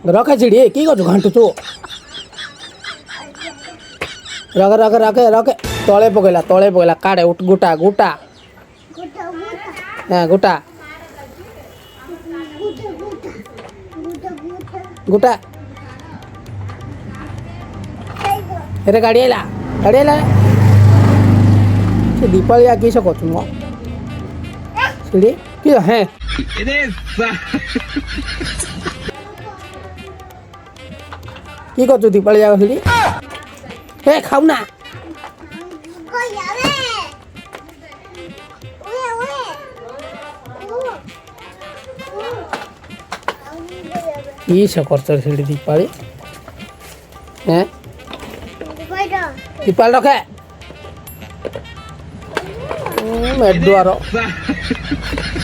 रखे चिड़ी की कर घंटुचु रखे रखे रखे रखे तले पकेला काड़े उठ गुटा गुटा हाँ गुटा गुटा अरे गाड़ी आइला दीपावली आ किस कचु मो सीढ़ी कि है की कचु दीपावली आ सीढ़ी हे खाऊ ना किस करछ सीढ़ी दीपावली हैं दीपावली रखे मेडुआर